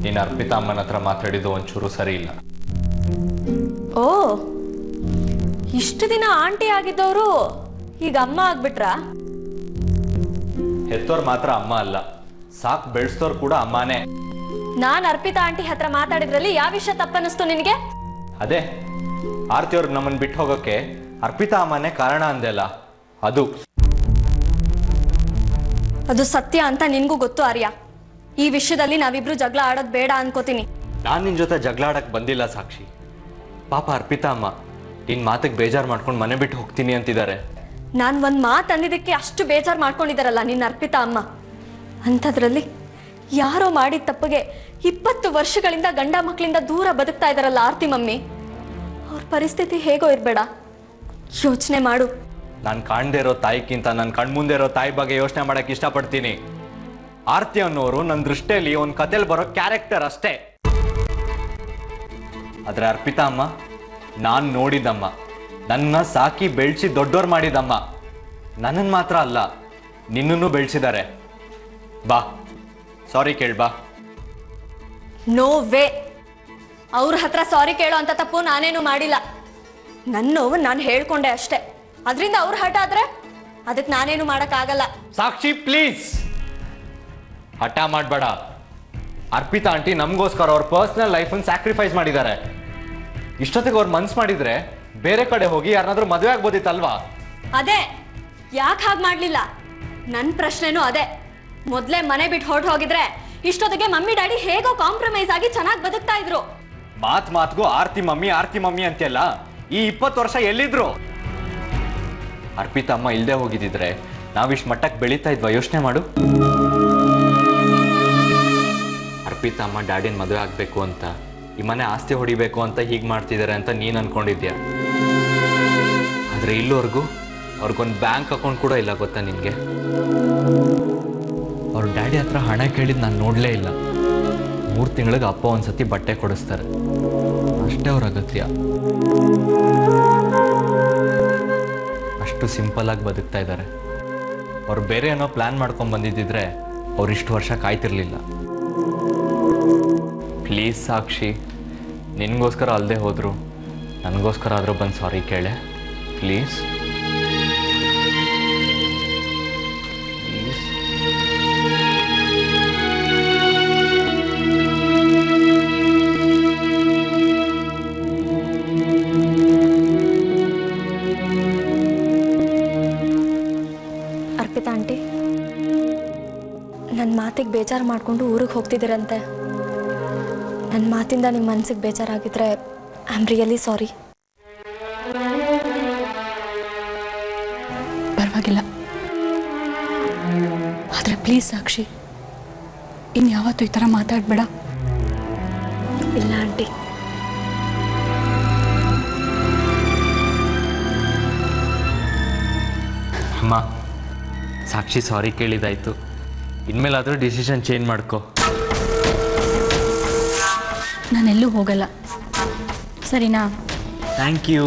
ನೀನು ಅರ್ಪಿತಾ ಅಮ್ಮನ ಹತ್ರ ಮಾತಾಡಿದ್ದು ಒಂಚೂರು ಸರಿ ಇಲ್ಲ. ಓ, ಇಷ್ಟು ದಿನ ಆಂಟಿ ಆಗಿದ್ದವರು ಈಗ ಅಮ್ಮ ಆಗ್ಬಿಟ್ರಾ? ಹೆತ್ತೋರ್ ಮಾತ್ರ ಅಮ್ಮ ಅಲ್ಲ, ಸಾಕ್ ಬೆಳೆಸ್ತೋರ್ ಕೂಡ ಅಮ್ಮನೇ. ನಾನ್ ಅರ್ಪಿತಾ ಆಂಟಿ ಹತ್ರ ಮಾತಾಡಿದ್ರಲ್ಲಿ ಯಾವ ವಿಷಯ ತಪ್ಪನಿಸ್ತು ನಿನಗೆ? ಅದೇ ಆರ್ತಿ ಅವ್ರಿಗೆ ನಮ್ಮನ್ನ ಬಿಟ್ಟು ಹೋಗೋಕೆ ಅರ್ಪಿತಾ ಅಮ್ಮನೇ ಕಾರಣ ಅಂದೆಲ್ಲ, ಅದು ಸತ್ಯ ಅಂತ ನಿನ್ಗೂ ಗೊತ್ತು ಆರ್ಯ. ಈ ವಿಷಯದಲ್ಲಿ ನಾವಿಬ್ರು ಜಗಳ ಆಡೋದ್ ಬೇಡ ಅನ್ಕೋತೀನಿ. ನಾನ್ ನಿನ್ ಜೊತೆ ಜಗಳ ಆಡಕ್ ಬಂದಿಲ್ಲ ಸಾಕ್ಷಿ. ಪಾಪ ಅರ್ಪಿತಾ ಅಮ್ಮ ನಿನ್ ಮಾತಿಗೆ ಬೇಜಾರ್ ಮಾಡ್ಕೊಂಡು ಮನೆ ಬಿಟ್ಟು ಹೋಗ್ತೀನಿ ಅಂತಿದ್ದಾರೆ. ನಾನ್ ಒಂದ್ ಮಾತು ಅಂದಿದ್ದಕ್ಕೆ ಅಷ್ಟು ಬೇಜಾರ್ ಮಾಡ್ಕೊಂಡಿದಾರಲ್ಲ ನಿನ್ನ ಅರ್ಪಿತಾ ಅಮ್ಮ. ಅಂಥದ್ರಲ್ಲಿ ಯಾರೋ ಮಾಡಿದ ತಪ್ಪಿಗೆ 20 ವರ್ಷಗಳಿಂದ ಗಂಡ ಮಕ್ಕಳಿಂದ ದೂರ ಬದುಕ್ತಾ ಇದಾರಲ್ಲ ಆರ್ತಿ ಮಮ್ಮಿ. ಅವ್ರ ಪರಿಸ್ಥಿತಿ ಹೇಗೋ ಇರ್ಬೇಡ, ಯೋಚನೆ ಮಾಡು. ನಾನು ಕಾಣದೇ ಇರೋ ತಾಯಿಗಿಂತ ನನ್ನ ಕಣ್ಮುಂದೆ ಇರೋ ತಾಯಿ ಬಗ್ಗೆ ಯೋಚನೆ ಮಾಡಕ್ ಇಷ್ಟಪಡ್ತೀನಿ. ಆರ್ತಿ ಅನ್ನೋರು ನನ್ನ ದೃಷ್ಟಿಯಲ್ಲಿ ಒಂದು ಕಥೆಯಲ್ಲಿ ಬರೋ ಕ್ಯಾರೆಕ್ಟರ್ ಅಷ್ಟೇ. ಆದ್ರೆ ಅರ್ಪಿತಾ ಅಮ್ಮ ನಾನು ನೋಡಿದಮ್ಮ, ನನ್ನ ಸಾಕಿ ಬೆಳೆಸಿ ದೊಡ್ಡೋರ್ ಮಾಡಿದಮ್ಮ. ನನ್ನನ್ನು ಮಾತ್ರ ಅಲ್ಲ, ನಿನ್ನನ್ನು ಬೆಳೆಸಿದ್ದಾರೆ. ಬಾ ಸಾರಿ ಕೇಳ್ ಬಾ. No way. ಅವ್ರ ಹತ್ರ ಸಾರಿ ಕೇಳೋ ಅಂತ ತಪ್ಪು ನಾನೇನು ಮಾಡಿಲ್ಲ. ನನ್ನ ನೋವು ನಾನು ಹೇಳ್ಕೊಂಡೆ ಅಷ್ಟೇ. ಅದರಿಂದ ಅವ್ರ ಹಠ ಆದ್ರೆ ಅದಕ್ಕೆ ನಾನೇನು ಮಾಡಕ್ಕಾಗಲ್ಲ. ಸಾಕ್ಷಿ ಪ್ಲೀಸ್ ಹಠ ಮಾಡಬೇಡ. ಅರ್ಪಿತಾ ಆಂಟಿ ನಮಗೋಸ್ಕರ ಅವ್ರ ಪರ್ಸನಲ್ ಲೈಫನ್ನು ಸ್ಯಾಕ್ರಿಫೈಸ್ ಮಾಡಿದ್ದಾರೆ. ಇಷ್ಟೊತ್ತಿಗೆ ಅವ್ರು ಮನ್ಸು ಮಾಡಿದ್ರೆ ಬೇರೆ ಕಡೆ ಹೋಗಿ ಯಾರನ್ನಾದ್ರೂ ಮದುವೆ ಆಗ್ಬೋದಿತ್ತಲ್ವಾ? ಅದೇ ಯಾಕೆ ಹಾಗೆ ಮಾಡ್ಲಿಲ್ಲ? ನನ್ನ ಪ್ರಶ್ನೆನೂ ಅದೇ. ಮೊದಲೇ ಮನೆ ಬಿಟ್ಟು ಹೊರಟು ಹೋಗಿದ್ರೆ ಇಷ್ಟೊತ್ತಿಗೆ ಮಮ್ಮಿ ಡ್ಯಾಡಿ ಹೇಗೋ ಕಾಂಪ್ರಮೈಸ್ ಆಗಿ ಚೆನ್ನಾಗಿ ಬದುಕ್ತಾ ಇದ್ರು. ಮಾತ್ಗೂ ಆರ್ತಿ ಮಮ್ಮಿ ಅಂತೆಲ್ಲ ಈ 20 ವರ್ಷ ಎಲ್ಲಿದ್ರು? ಅರ್ಪಿತಾ ಅಮ್ಮ ಇಲ್ದೇ ಹೋಗಿದ್ರೆ ನಾವಿಷ್ಟು ಮಟ್ಟಕ್ಕೆ ಬೆಳೀತಾ ಇದ್ವಾ? ಯೋಚನೆ ಮಾಡು. ಅರ್ಪಿತಾ ಅಮ್ಮ ಡ್ಯಾಡಿನ ಮದುವೆ ಆಗ್ಬೇಕು ಅಂತ, ಈ ಮನೆ ಆಸ್ತಿ ಹೊಡಿಬೇಕು ಅಂತ ಹೀಗೆ ಮಾಡ್ತಿದ್ದಾರೆ ಅಂತ ನೀನು ಅನ್ಕೊಂಡಿದ್ಯಾ. ಆದ್ರೆ ಇಲ್ಲಿವರೆಗೂ ಅವ್ರಿಗೊಂದು ಬ್ಯಾಂಕ್ ಅಕೌಂಟ್ ಕೂಡ ಇಲ್ಲ, ಗೊತ್ತಾ ನಿನ್ಗೆ? ಅವ್ರ ಡ್ಯಾಡಿ ಹತ್ರ ಹಣ ಕೇಳಿದ್ ನಾನು ನೋಡ್ಲೇ ಇಲ್ಲ. 3 ತಿಂಗಳಿಗೆ ಅಪ್ಪ ಒಂದ್ಸತಿ ಬಟ್ಟೆ ಕೊಡಿಸ್ತಾರೆ, ಅಷ್ಟೇ ಅವ್ರ ಅಗತ್ಯ. ಅಷ್ಟು ಸಿಂಪಲ್ ಆಗಿ ಬದುಕ್ತಾ ಇದ್ದಾರೆ. ಅವ್ರು ಬೇರೆ ಏನೋ ಪ್ಲಾನ್ ಮಾಡ್ಕೊಂಡು ಬಂದಿದ್ದಿದ್ರೆ ಅವ್ರು ಇಷ್ಟು ವರ್ಷ ಕಾಯ್ತಿರ್ಲಿಲ್ಲ. ಪ್ಲೀಸ್ ಸಾಕ್ಷಿ, ನಿನಗೋಸ್ಕರ ಅಲ್ಲದೆ ಹೋದ್ರು ನನಗೋಸ್ಕರ ಆದರೂ ಬಂದು ಸಾರಿ ಕೇಳೆ ಪ್ಲೀಸ್. ಅರ್ಪಿತಾ ಆಂಟಿ, ನನ್ನ ಮಾತಿಗೆ ಬೇಜಾರು ಮಾಡಿಕೊಂಡು ಊರಿಗೆ ಹೋಗ್ತಿದ್ದೀರಂತೆ. ನನ್ನ ಮಾತಿಂದ ನಿಮ್ಮ ಮನಸ್ಸಿಗೆ ಬೇಜಾರಾಗಿದ್ರೆ ಐ ಆಮ್ ರಿಯಲಿ ಸಾರಿ. ಪರವಾಗಿಲ್ಲ, ಆದರೆ ಪ್ಲೀಸ್ ಸಾಕ್ಷಿ, ಇನ್ಯಾವತ್ತೂ ಈ ಥರ ಮಾತಾಡಬೇಡ. ಇಲ್ಲ ಆಂಟಿ. ಅಮ್ಮ, ಸಾಕ್ಷಿ ಸಾರಿ ಕೇಳಿದಾಯ್ತು, ಇನ್ಮೇಲಾದರೂ ಡಿಸಿಷನ್ ಚೇಂಜ್ ಮಾಡ್ಕೋ. ನಾನೆಲ್ಲೂ ಹೋಗಲ್ಲ, ಸರಿನಾ? ಥ್ಯಾಂಕ್ ಯು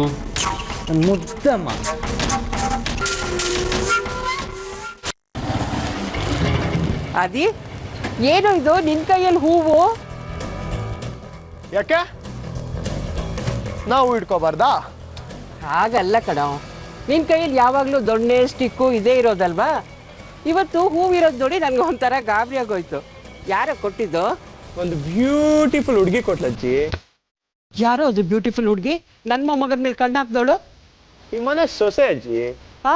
ಮುದ್ದಮ್ಮ. ಅದಿ ಏನು ಇದು ನಿನ್ ಕೈಯಲ್ಲಿ ಹೂವು? ಯಾಕೆ ನಾವು ಇಟ್ಕೋಬಾರ್ದಾ? ಹಾಗಲ್ಲ ಕಣೋ, ನಿನ್ ಕೈಯಲ್ಲಿ ಯಾವಾಗಲೂ ದೊಣ್ಣೆ ಸ್ಟಿಕ್ಕು ಇದೇ ಇರೋದಲ್ವಾ? ಇವತ್ತು ಹೂವಿರೋದು ನೋಡಿ ನನಗೆ ಒಂಥರ ಗಾಬರಿ ಆಗೋಯ್ತು. ಯಾರೋ ಕೊಟ್ಟಿದ್ದು? ಒಂದು ಬ್ಯೂಟಿಫುಲ್ ಹುಡುಗಿ ಕೊಟ್ಲಜ್ಜಿ. ಯಾರೋ ಅದು ಬ್ಯೂಟಿಫುಲ್ ಹುಡುಗಿ? ನನ್ನ ಮೊಮ್ಮಗನ ಮೇಲೆ ಕಣ್ಣು ಹಾಕ್ದವಳು ಈ ಮನೆ ಸೊಸೆ ಅಜ್ಜಿ. ಹಾ,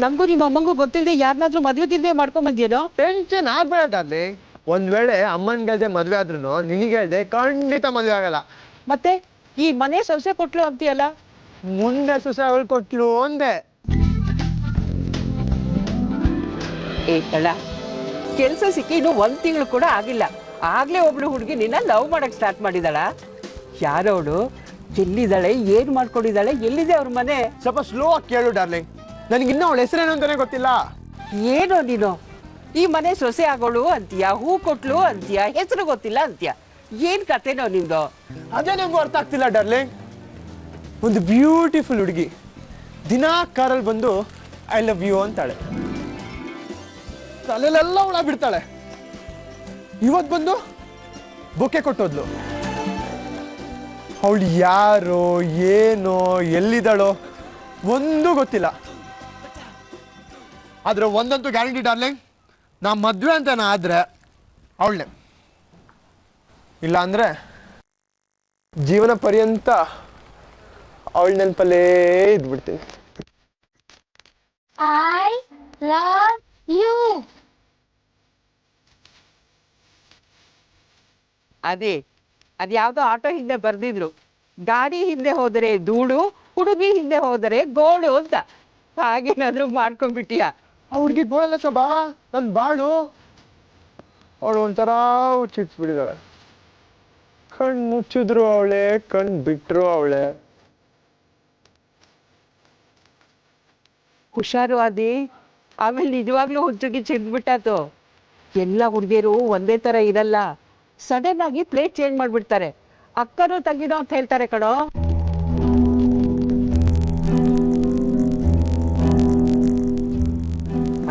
ನಮಗೂ ನಿಮ್ಮ ಅಮ್ಮಂಗೂ ಗೊತ್ತಿಲ್ಲದೆ ಯಾರನ್ನಾದ್ರೂ ಮದುವೆ ಗಿಲ್ದೆ ಮಾಡ್ಕೊಂಬಂದ್ಯೇನೋ? ಟೆನ್ಷನ್ ಆಗ್ಬೇಡ. ಒಂದ್ ವೇಳೆ ಅಮ್ಮನ್ಗಲ್ದೆ ಮದ್ವೆ ಆದ್ರೂ ನಿನಗಲ್ದೆ ಖಂಡಿತ ಮದ್ವೆ ಆಗಲ್ಲ. ಮತ್ತೆ ಈ ಮನೆ ಸೊಸೆ ಕೊಟ್ಲು ಅಂತೀಯಲ್ಲ? ಮುಂದೆ ಸೊಸೆ ಅವಳು ಕೊಟ್ಲು ಒಂದೇ. ಏ ಕಳ್ಳ, ಕೆಲಸ ಸಿಕ್ಕಿ ಇನ್ನು 1 ತಿಂಗಳು ಕೂಡ ಆಗಿಲ್ಲ, ಆಗ್ಲೇ ಒಬ್ಳು ಹುಡುಗಿ ನಿನ್ನ ಲವ್ ಮಾಡಕ್ ಸ್ಟಾರ್ಟ್ ಮಾಡಿದಾಳ. ಯಾರವಳು? ಎಲ್ಲಿದ್ದಾಳೆ? ಏನ್ ಮಾಡ್ಕೊಂಡಿದ್ದಾಳೆ? ಎಲ್ಲಿದೆ ಅವ್ರ ಮನೆ? ಸ್ವಲ್ಪ ಸ್ಲೋ ಆಗಿ ಕೇಳು ಡಾರ್ಲಿಂಗ್, ನನಗಿನ್ನೂ ಅವಳ ಹೆಸರೇನು ಅಂತಾನೆ ಗೊತ್ತಿಲ್ಲ. ಏನೋ ನೀನು ಈ ಮನೆ ಸೊಸೆ ಆಗೋಳು ಅಂತೀಯ, ಹೂ ಕೊಟ್ಲು ಅಂತೀಯ, ಹೆಸರು ಗೊತ್ತಿಲ್ಲ ಅಂತೀಯ. ಏನ್ ಕತೆನೋ ನಿಂದು? ಅದೇ ನಂಗೂ ಅರ್ಥ ಆಗ್ತಿಲ್ಲ ಡಾರ್ಲಿಂಗ್. ಒಂದು ಬ್ಯೂಟಿಫುಲ್ ಹುಡುಗಿ ದಿನಾ ಕಾರಲ್ಲಿ ಬಂದು ಐ ಲವ್ ಯು ಅಂತಾಳೆ, ತಲೆಲೆಲ್ಲ ಹುಳ ಬಿಡ್ತಾಳೆ. ಇವತ್ತು ಬಂದು ಬೊಕ್ಕೆ ಕೊಟ್ಟೋದ್ಲು. ಅವಳು ಯಾರೋ ಏನೋ ಎಲ್ಲಿದ್ದಾಳೋ ಒಂದೂ ಗೊತ್ತಿಲ್ಲ. ಆದ್ರೆ ಒಂದಂತೂ ಗ್ಯಾರಂಟಿ ಡಾರ್ಲಿಂಗ್, ನಾ ಮದ್ವೆ ಅಂತ ಆದ್ರೆ ಅವಳನ್ನೇ, ಇಲ್ಲ ಅಂದ್ರೆ ಜೀವನ ಪರ್ಯಂತ ಅವಳ ನೆನಪಲ್ಲೇ ಇದ್ಬಿಡ್ತೀನಿ. I love you. ಅದೇ ಅದ್ಯಾವುದೋ ಆಟೋ ಹಿಂದೆ ಬರ್ದಿದ್ರು, ಗಾಡಿ ಹಿಂದೆ ಹೋದರೆ ಧೂಳು, ಹುಡುಗಿ ಹಿಂದೆ ಹೋದರೆ ಗೋಳು ಅಂತ. ಹಾಗೇನಾದ್ರೂ ಮಾಡ್ಕೊಂಡ್ಬಿಟ್ಟಿಯಾ? ಅವ್ರಿಗೆ ಗೋಳಲ್ಲ ಶೋಭಾ, ನನ್ನ ಬಾಳು. ಅವಳು ಒಂಥರ ಚಿಟ್ಸ್ಬಿಟ್ಟಿದ್ದಾಳೆ. ಕಣ್ ಮುಚ್ಚಿದ್ರು ಅವಳೆ, ಕಣ್ ಬಿಟ್ರು ಅವಳೆ. ಹುಷಾರು ಅದೇ, ಆಮೇಲೆ ನಿಜವಾಗ್ಲೂ ಹುಚ್ಚುಗಿ ಚಿಡ್ಬಿಟ್ಟಾತು. ಎಲ್ಲ ಹುಡುಗಿಯರು ಒಂದೇ ಥರ ಇರಲ್ಲ, ಸಡನ್ ಆಗಿ ಪ್ಲೇಟ್ ಚೇಂಜ್ ಮಾಡಿಬಿಡ್ತಾರೆ. ಅಕ್ಕನೋ ತಂಗಿನೋ ಅಂತ ಹೇಳ್ತಾರೆ ಕಣೋ.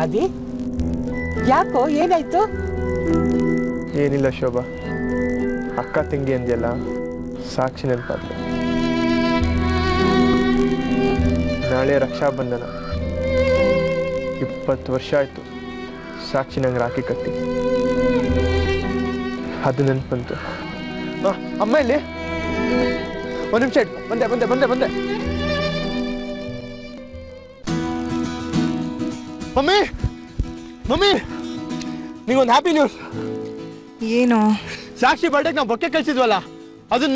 ಅದೇ ಯಾಕೋ, ಏನಾಯ್ತು? ಏನಿಲ್ಲ ಶೋಭಾ, ಅಕ್ಕ ತಂಗಿ ಅಂದ್ಯಲ್ಲ, ಸಾಕ್ಷಿ ನೆನಪಾದ್ರು. ನಾಳೆ ರಕ್ಷಾಬಂಧನ, 20 ವರ್ಷ ಆಯ್ತು ಸಾಕ್ಷಿ ನಂಗೆ ರಾಖಿ ಕಟ್ಟಿ. ಅದು ನೆನಪಂತು. ಅಮ್ಮ ಇಲ್ಲಿ ಒಂದು ನಿಮಿಷ ಇಟ್ಟು ಬಂದೆ ಬಂದೆ ಬಂದೆ ಬಂದೆ. ಮಮ್ಮಿ ಮಮ್ಮಿ, ನಿಂಗೊಂದು ಹ್ಯಾಪಿ ನ್ಯೂಸ್. ಏನು? ಸಾಕ್ಷಿ ಬರ್ಡೇಗೆ ನಾವು ಬೊಕ್ಕೆ ಕಳಿಸಿದ್ವಲ್ಲ, ಅದು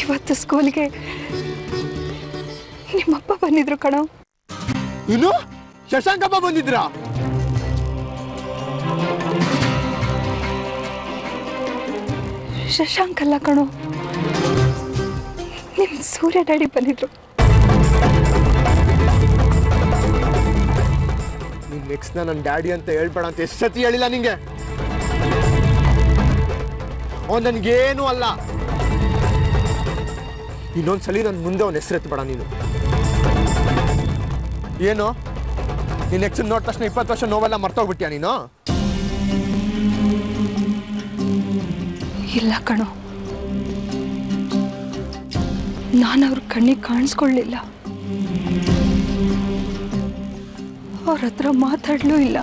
ಇವತ್ತು ಸ್ಕೂಲ್ಗೆ ನಿಮ್ಮಪ್ಪ ಬಂದಿದ್ರು ಕಣೋ. ಇನ್ನು ಶಶಾಂಕಪ್ಪ ಬಂದಿದ್ರಾ? ಶಶಾಂಕ್ ಅಲ್ಲ ಕಣೋ, ನಿಮ್ ಸೂರ್ಯ ಡ್ಯಾಡಿ ಬಂದಿದ್ರು. ನಿನ್ ನೆಕ್ಸ್ಟ್ ನನ್ನ ಡ್ಯಾಡಿ ಅಂತ ಹೇಳ್ಬೇಡ ಅಂತ ಎಷ್ಟು ಸತಿ ಹೇಳಿಲ್ಲ ನಿಂಗೆ? ಅವ್ನು ನನ್ಗೇನು ಅಲ್ಲ. ಇನ್ನೊಂದ್ಸಲಿ ನನ್ನ ಮುಂದೆ ಅವನ ಹೆಸರು ಎತ್ತಬೇಡ ನೀನು. ಏನು ನೀನ್ ನೆಕ್ಸ್ಟ್ ನೋಡಿದ ತಕ್ಷಣ 20 ವರ್ಷ ನೋವೆಲ್ಲ ಮರ್ತೋಗ್ಬಿಟ್ಯಾ ನೀನು? ಇಲ್ಲ ಕಣೋ, ನಾನು ಅವ್ರ ಕಣ್ಣಿಗೆ ಕಾಣಿಸ್ಕೊಳ್ಳಿಲ್ಲ, ಅವ್ರ ಹತ್ರ ಮಾತಾಡ್ಲೂ ಇಲ್ಲ.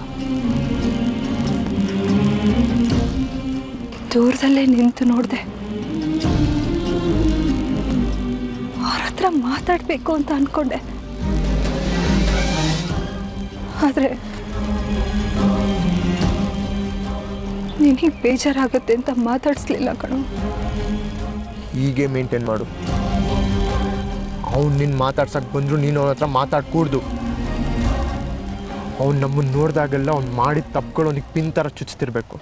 ದೂರದಲ್ಲೇ ನಿಂತು ನೋಡಿದೆ. ಅವ್ರ ಹತ್ರ ಮಾತಾಡ್ಬೇಕು ಅಂತ ಅನ್ಕೊಂಡೆ, ಆದ್ರೆ ನಿನಗೆ ಬೇಜಾರಾಗುತ್ತೆ ಅಂತ ಮಾತಾಡಿಸ್ಲಿಲ್ಲ ಕಣೋ. ಹೀಗೆ ಮೇಂಟೈನ್ ಮಾಡು. ಅವ್ನು ನಿನ್ನ ಮಾತಾಡ್ಸಕ್ ಬಂದ್ರು ನೀನು ಅವನ ಹತ್ರ ಮಾತಾಡ್ಕೂಡ್ದು. ಅವ್ನು ನಮ್ಮನ್ನು ನೋಡಿದಾಗೆಲ್ಲ ಅವ್ನು ಮಾಡಿದ ತಪ್ಪುಗಳು ಅವನಿಗೆ ಪಿನ್ ಥರ ಚುಚ್ತಿರ್ಬೇಕು.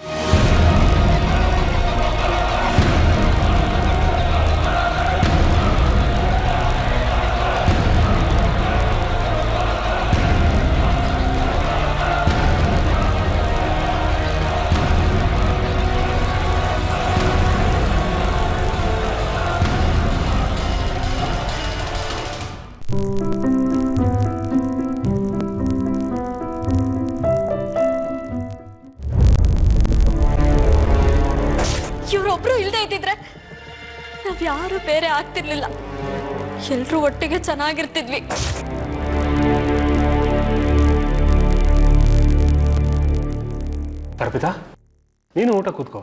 ಯಾರು ಬೇರೆ ಆಗ್ತಿರ್ಲಿಲ್ಲ. ಎಲ್ರೂ ಒಟ್ಟಿಗೆ ಚೆನ್ನಾಗಿರ್ತಿದ್ವಿ. ಅರ್ಪಿತಾ, ನೀನು ಊಟ ಕೂತ್ಕೋ.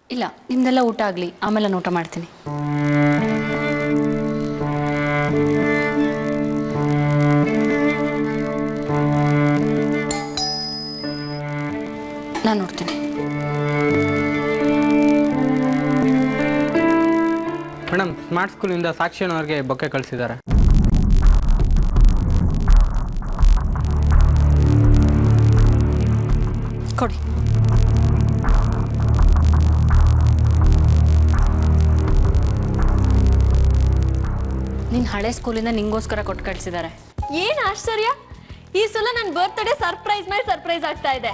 ಇಲ್ಲ, ನಿಮ್ದೆಲ್ಲ ಊಟ ಆಗಲಿ, ಆಮೇಲೆ ನಾನು ಊಟ ಮಾಡ್ತೀನಿ. ನಾನು ನೋಡ್ತೀನಿ. ಮೇಡಮ್, ಸ್ಮಾರ್ಟ್ ಸ್ಕೂಲಿಂದ ಸಾಕ್ಷಿ ಅವ್ರಿಗೆ ಬೊಕ್ಕೆ ಕಳಿಸಿದ್ದಾರೆ. ಕೊಡಿ. ನಿನ್ನ ಹಳೆ ಸ್ಕೂಲಿಂದ ನಿಂಗೋಸ್ಕರ ಕೊಟ್ಟು ಕಳಿಸಿದ್ದಾರೆ. ಏನ್ ಆಶ್ಚರ್ಯ, ಈ ಸಲ ನನ್ನ ಬರ್ತ್ಡೇ ಸರ್ಪ್ರೈಸ್ ಮೇಲೆ ಸರ್ಪ್ರೈಸ್ ಆಗ್ತಾ ಇದೆ.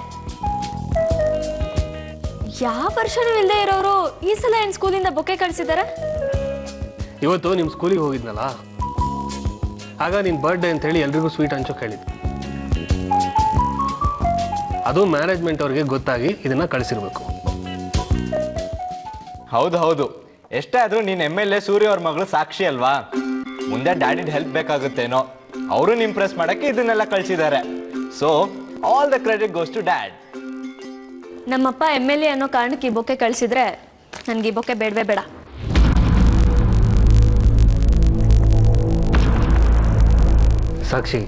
ಯಾವ ವರ್ಷನೂ ಇಲ್ಲದೆ ಇರೋರು ಈ ಸಲ ಏನ್ ಸ್ಕೂಲಿಂದ ಬೊಕ್ಕೆ ಕಳಿಸಿದಾರೆ? ಇವತ್ತು ನಿಮ್ಮ ಸ್ಕೂಲಿಗೆ ಹೋಗಿದ್ನಲ್ಲ, ಆಗ ನಿನ್ನ ಬರ್ಡೇ ಅಂತ ಹೇಳಿ ಎಲ್ರಿಗೂ ಸ್ವೀಟ್ ಹಂಚೋಕೆ ಹೇಳಿದ್ದು. ಅದು ಮ್ಯಾನೇಜ್ಮೆಂಟ್ ಅವ್ರಿಗೆ ಗೊತ್ತಾಗಿ ಇದನ್ನ ಕಳಿಸಿರ್ಬೇಕು. ಹೌದು ಹೌದು, ಎಷ್ಟೇ ಆದ್ರೂ ನೀನ್ MLA ಸೂರ್ಯ ಅವ್ರ ಮಗಳು ಸಾಕ್ಷಿ ಅಲ್ವಾ? ಮುಂದೆ ಡ್ಯಾಡಿಡ್ ಹೆಲ್ಪ್ ಬೇಕಾಗುತ್ತೇನೋ, ಅವರು ಇಂಪ್ರೆಸ್ ಮಾಡಕ್ಕೆ ಇದನ್ನೆಲ್ಲ ಕಳ್ಸಿದ್ದಾರೆ. So all the credit goes to dad. ನಮ್ಮಪ್ಪ MLA ಅನ್ನೋ ಕಾರಣಕ್ಕೆ ಈ ಬೊಕ್ಕೆ ಕಳಿಸಿದ್ರೆ ನನ್ಗೆ ಈ ಬೊಕ್ಕೆ ಬೇಡವೇ ಬೇಡ. ಸಾಕ್ಷಿ,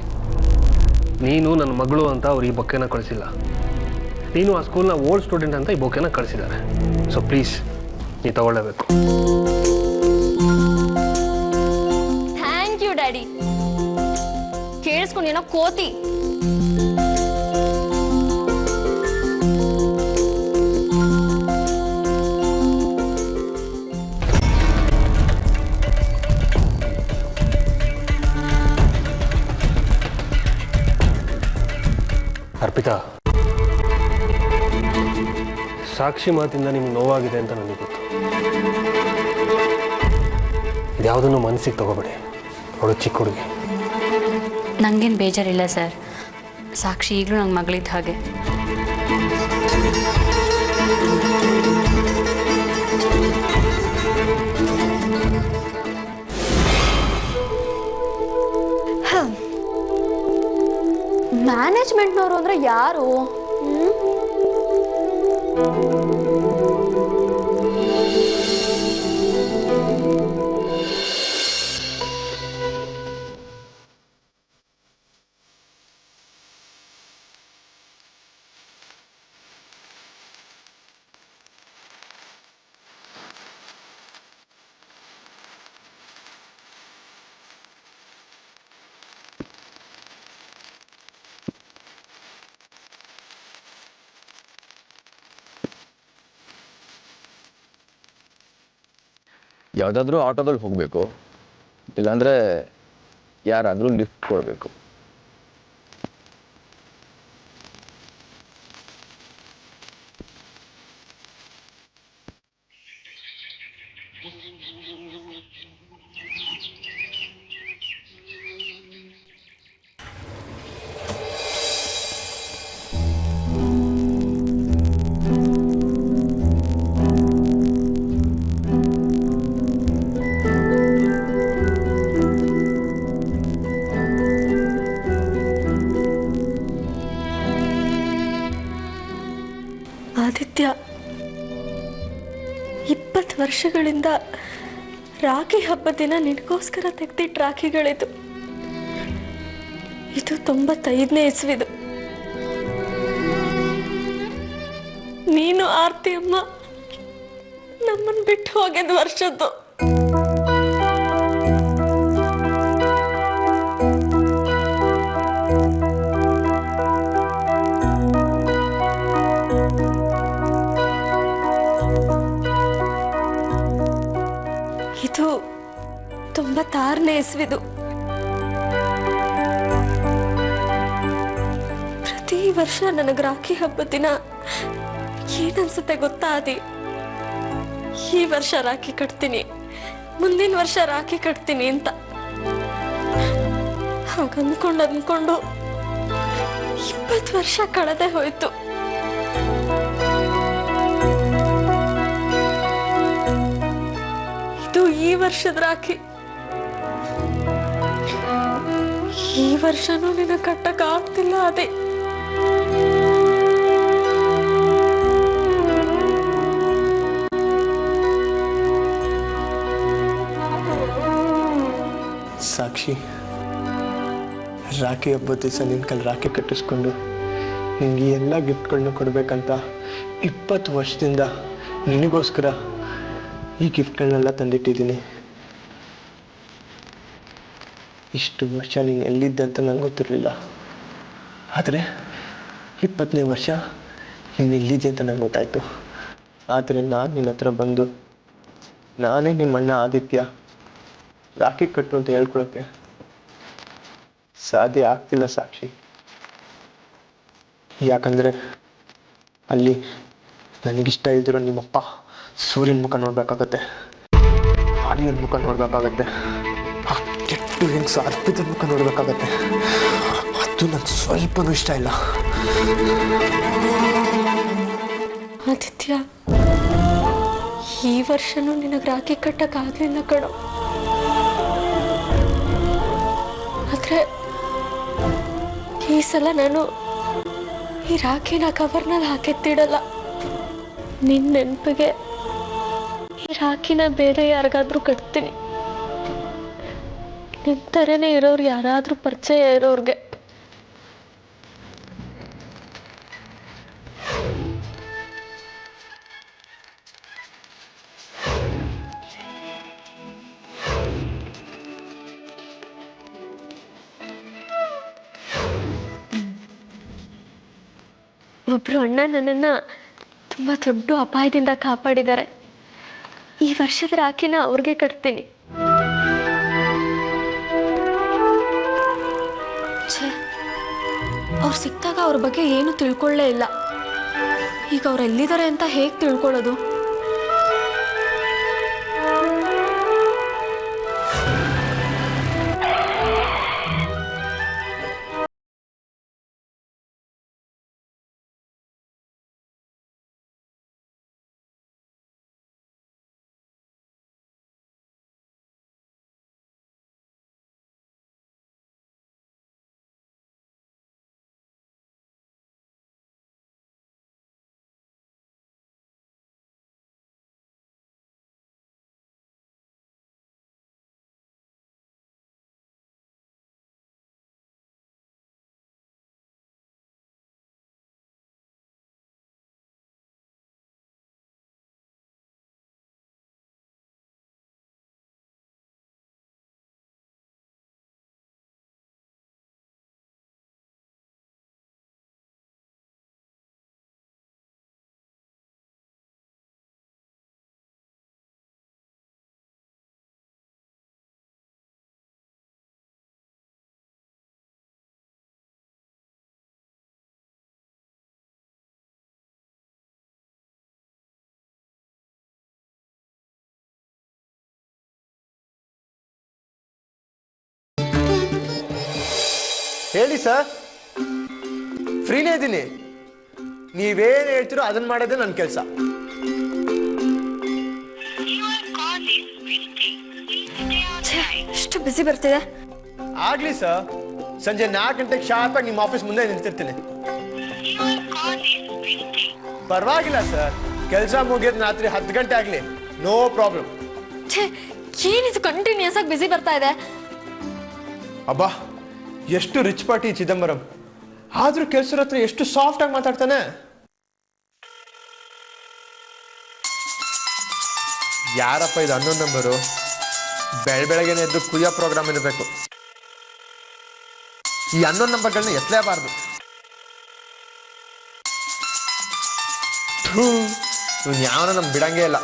ನೀನು ನನ್ನ ಮಗಳು ಅಂತ ಅವ್ರು ಈ ಬೊಕ್ಕೆನ ಕಳಿಸಿಲ್ಲ. ನೀನು ಆ ಸ್ಕೂಲ್ನ ಓಲ್ಡ್ ಸ್ಟೂಡೆಂಟ್ ಅಂತ ಈ ಬೊಕ್ಕೆನ ಕಳಿಸಿದ್ದಾರೆ. ಸೊ ಪ್ಲೀಸ್, ನೀ ತಗೊಳ್ಳೇಬೇಕು. Thank you daddy. ಕೇಳಿಸ್ಕೊಂಡೇನೋ ಕೋತಿ. ಅರ್ಪಿತಾ, ಸಾಕ್ಷಿ ಮಾತಿಂದ ನಿಮ್ಗೆ ನೋವಾಗಿದೆ ಅಂತ ನನಗೆ ಗೊತ್ತು. ಇದ್ಯಾವುದನ್ನು ಮನಸ್ಸಿಗೆ ತಗೋಬೇಡಿ. ಅವಳು ಚಿಕ್ಕ ಹುಡುಗಿ. ನನಗೇನು ಬೇಜಾರಿಲ್ಲ ಸರ್. ಸಾಕ್ಷಿ ಈಗಲೂ ನಂಗೆ ಮಗಳಿದ್ದ ಹಾಗೆ. ಮ್ಯಾನೇಜ್ಮೆಂಟ್ನವರು ಅಂದ್ರೆ ಯಾರು? ಯಾವುದಾದ್ರೂ ಆಟೋದಲ್ಲಿ ಹೋಗಬೇಕು, ಇಲ್ಲಾಂದರೆ ಯಾರಾದರೂ ಲಿಫ್ಟ್ ಕೊಡಬೇಕು. ಆದಿತ್ಯ, 20 ವರ್ಷಗಳಿಂದ ರಾಖಿ ಹಬ್ಬದ ದಿನ ನಿನಗೋಸ್ಕರ ತೆಗೆದಿಟ್ಟ ರಾಖಿಗಳಿದು. ಇದು 95ನೇ ಇಸ್ವಿದು. ನೀನು ಆರ್ತಿ ಅಮ್ಮ ನಮ್ಮನ್ನು ಬಿಟ್ಟು ಹೋಗಿದ ವರ್ಷದ್ದು. ಇದು 96ನೇ ಇಸ್ವಿದು. ಪ್ರತಿ ವರ್ಷ ನನಗೆ ರಾಖಿ ಹಬ್ಬದ ದಿನ ಏನನ್ಸುತ್ತೆ ಗೊತ್ತಾ ಆದಿ? ಈ ವರ್ಷ ರಾಖಿ ಕಟ್ತೀನಿ, ಮುಂದಿನ ವರ್ಷ ರಾಖಿ ಕಟ್ತೀನಿ ಅಂತ. ಹಾಗಂದ್ಕೊಂಡು 20 ವರ್ಷ ಕಳೆದೇ ಹೋಯ್ತು. ಇದು ಈ ಈ ವರ್ಷದ ರಾಖಿ. ಈ ವರ್ಷನೂ ನಿನ್ನ ಕಟ್ಟಕ್ ಆಗ್ತಿಲ್ಲ. ಅದೇ ಸಾಕ್ಷಿ, ರಾಖಿ ಹಬ್ಬದ ದಿವಸ ನಿನ್ನ ಕೈಲಿ ರಾಖಿ ಕಟ್ಟಿಸ್ಕೊಂಡು ನಿನಗೆ ಎಲ್ಲ ಗಿಫ್ಟ್ಗಳನ್ನ ಕೊಡಬೇಕಂತ 20 ವರ್ಷದಿಂದ ನಿನಗೋಸ್ಕರ ಈ ಗಿಫ್ಟ್ಗಳನ್ನೆಲ್ಲ ತಂದಿಟ್ಟಿದ್ದೀನಿ. ಇಷ್ಟು ವರ್ಷ ನೀನು ಎಲ್ಲಿದ್ದೆ ಅಂತ ನಂಗೆ ಗೊತ್ತಿರಲಿಲ್ಲ. ಆದರೆ 20ನೇ ವರ್ಷ ನೀನು ಎಲ್ಲಿದ್ದೆ ಅಂತ ನಂಗೆ ಗೊತ್ತಾಯಿತು. ಆದರೆ ನಾನು ನಿನ್ನ ಹತ್ರ ಬಂದು ನಾನೇ ನಿಮ್ಮಣ್ಣ ಆದಿತ್ಯ ರಾಖಿ ಕಟ್ಟು ಅಂತ ಹೇಳ್ಕೊಳಕ್ಕೆ ಸಾಧ್ಯ ಆಗ್ತಿಲ್ಲ ಸಾಕ್ಷಿ. ಯಾಕಂದರೆ ಅಲ್ಲಿ ನನಗಿಷ್ಟ ಇಲ್ದಿರೋ ನಿಮ್ಮಪ್ಪ ಸೂರ್ಯನ ಮುಖ ನೋಡ್ಬೇಕಾಗತ್ತೆ, ಆರ್ಯನ ಮುಖ ನೋಡ್ಬೇಕಾಗತ್ತೆ, ಆ ಕೆಟ್ಟು ಹೆಂಗಸ ಅರ್ಪಿತದ ಮುಖ ನೋಡ್ಬೇಕಾಗತ್ತೆ. ಅದು ನನಗೆ ಸ್ವಲ್ಪನೂ ಇಷ್ಟ ಇಲ್ಲ. ಆದಿತ್ಯ, ಈ ವರ್ಷನೂ ನಿನಗೆ ರಾಖಿ ಕಟ್ಟಕ್ಕಾಗಲಿಲ್ಲ ಕಣೋ. ಆದರೆ ಈ ಸಲ ನಾನು ಈ ರಾಖಿನ ಕವರ್ನಲ್ಲಿ ಹಾಕೆತ್ತಿಡಲ್ಲ. ನಿನ್ನ ನೆನಪಿಗೆ ಈ ರಾಖಿನ ಬೇರೆ ಯಾರಿಗಾದ್ರೂ ಕಟ್ತೀನಿ. ನಿನ್ನ ಥರನೇ ಇರೋರು ಯಾರಾದರೂ ಪರಿಚಯ ಇರೋರಿಗೆ. ಒಬ್ರು ಅಣ್ಣ ನನ್ನನ್ನು ತುಂಬ ದೊಡ್ಡ ಅಪಾಯದಿಂದ ಕಾಪಾಡಿದ್ದಾರೆ. ಈ ವರ್ಷದ ರಾಖಿನ ಅವ್ರಿಗೆ ಕಟ್ತೀನಿ. ಛೇ, ಅವ್ರು ಸಿಕ್ಕಿದಾಗ ಅವ್ರ ಬಗ್ಗೆ ಏನು ತಿಳ್ಕೊಳ್ಳೇ ಇಲ್ಲ. ಈಗ ಅವ್ರು ಎಲ್ಲಿದ್ದಾರೆ ಅಂತ ಹೇಗೆ ತಿಳ್ಕೊಳ್ಳೋದು? ಹೇಳಿ ಸರ್, ಫ್ರೀನೇ ಇದ್ದೀನಿ. ನೀವೇನು ಹೇಳ್ತೀರೋ ಅದನ್ನು ಮಾಡೋದೇ ನನ್ನ ಕೆಲಸ. ಎಷ್ಟು ಬಿಸಿ ಬರ್ತಿದೆ. ಆಗಲಿ ಸರ್, ಸಂಜೆ 4 ಗಂಟೆಗೆ ಶಾರ್ಪಾಗಿ ನಿಮ್ಮ ಆಫೀಸ್ ಮುಂದೆ ನಿಂತಿರ್ತೀನಿ. ಪರವಾಗಿಲ್ಲ ಸರ್, ಕೆಲಸ ಮುಗಿಯೋದು ರಾತ್ರಿ 10 ಗಂಟೆ ಆಗಲಿ, ನೋ ಪ್ರಾಬ್ಲಮ್. ಏನಿದು ಕಂಟಿನ್ಯೂಸ್ ಆಗಿ ಬಿಸಿ ಬರ್ತಾ ಇದೆ? ಅಬ್ಬಾ, ಎಷ್ಟು ರಿಚ್ ಪಾರ್ಟಿ ಚಿದಂಬರಂ, ಆದ್ರೂ ಕೆಲಸರ ಹತ್ರ ಎಷ್ಟು ಸಾಫ್ಟ್ ಆಗಿ ಮಾತಾಡ್ತಾನೆ. ಯಾರಪ್ಪ ಇದು 11 ನಂಬರು? ಬೆಳಗ್ಗೆನೆ ಎದ್ದು ಕುಯ್ಯೋ ಪ್ರೋಗ್ರಾಮ್ ಇರಬೇಕು. ಈ 11 ನಂಬರ್ಗಳನ್ನ ಎತ್ತಲೇಬಾರ್ದು. ಇವ್ನು ಯಾವನ ನಮ್ ಬಿಡಂಗೇ ಇಲ್ಲ.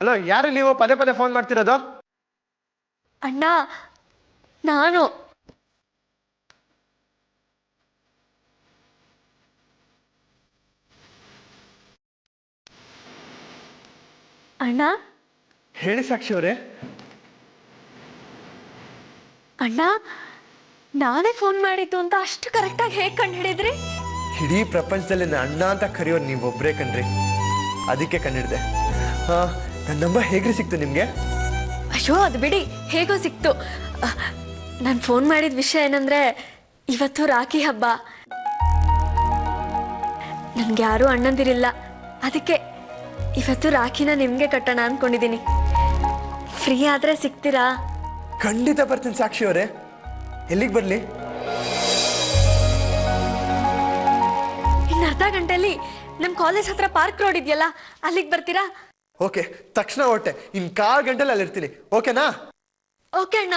ಹಲೋ, ಯಾರು ನೀವು ಪದೇ ಪದೇ ಫೋನ್ ಮಾಡ್ತಿರೋದು? ಅಣ್ಣ, ನಾನು ಅಣ್ಣ. ಹೇಳಿ ಸಾಕ್ಷಿ ಅವರೇ. ಅಣ್ಣ, ನಾನೇ ಫೋನ್ ಮಾಡಿದ್ದು ಅಂತ ಅಷ್ಟು ಕರೆಕ್ಟಾಗಿ ಹೇಗೆ ಕಂಡು ಹಿಡಿದ್ರಿ? ಇಡೀ ಪ್ರಪಂಚದಲ್ಲಿ ಅಣ್ಣ ಅಂತ ಕರೆಯೋರು ನೀವೊಬ್ಬರೇ ಕಣ್ರಿ, ಅದಕ್ಕೆ ಕಂಡಿಡ್ದೆ. ನನ್ನ ನಂಬರ್ ಹೇಗ್ರಿ ಸಿಕ್ತು ನಿಮಗೆ? ಅಯ್ಯೋ ಅದು ಬಿಡಿ, ಹೇಗೋ ಸಿಕ್ತು. ನಾನು ಫೋನ್ ಮಾಡಿದ ವಿಷಯ ಏನಂದ್ರೆ, ಇವತ್ತು ರಾಖಿ ಹಬ್ಬ. ನನ್ಗೆ ಯಾರೂ ಅಣ್ಣಂದಿರಿಲ್ಲ, ಅದಕ್ಕೆ ಇವತ್ತು ರಾಖಿನ ನಿಮ್ಗೆ ಕಟ್ಟೋಣ ಅನ್ಕೊಂಡಿದ್ದೀನಿ. ಫ್ರೀ ಆದ್ರೆ ಸಿಗ್ತೀರಾ? ಖಂಡಿತ ಬರ್ತೀನಿ ಸಾಕ್ಷಿ ಅವರೇ. ಎಲ್ಲಿಗೆ ಬರಲಿ? ಇನ್ನು ಅರ್ಧ ಗಂಟೆಯಲ್ಲಿ ನಮ್ಮ ಕಾಲೇಜ್ ಹತ್ರ ಪಾರ್ಕ್ ರೋಡ್ ಇದೆಯಲ್ಲ, ಅಲ್ಲಿಗೆ ಬರ್ತೀರಾ? ಓಕೆ, ತಕ್ಷಣ ಹೊಟ್ಟೆ. ಇನ್ನು 1/4 ಗಂಟೆಲಿ ಅಲ್ಲಿರ್ತೀನಿ. ಓಕೆನಾ? ಓಕೆ ಅಣ್ಣ.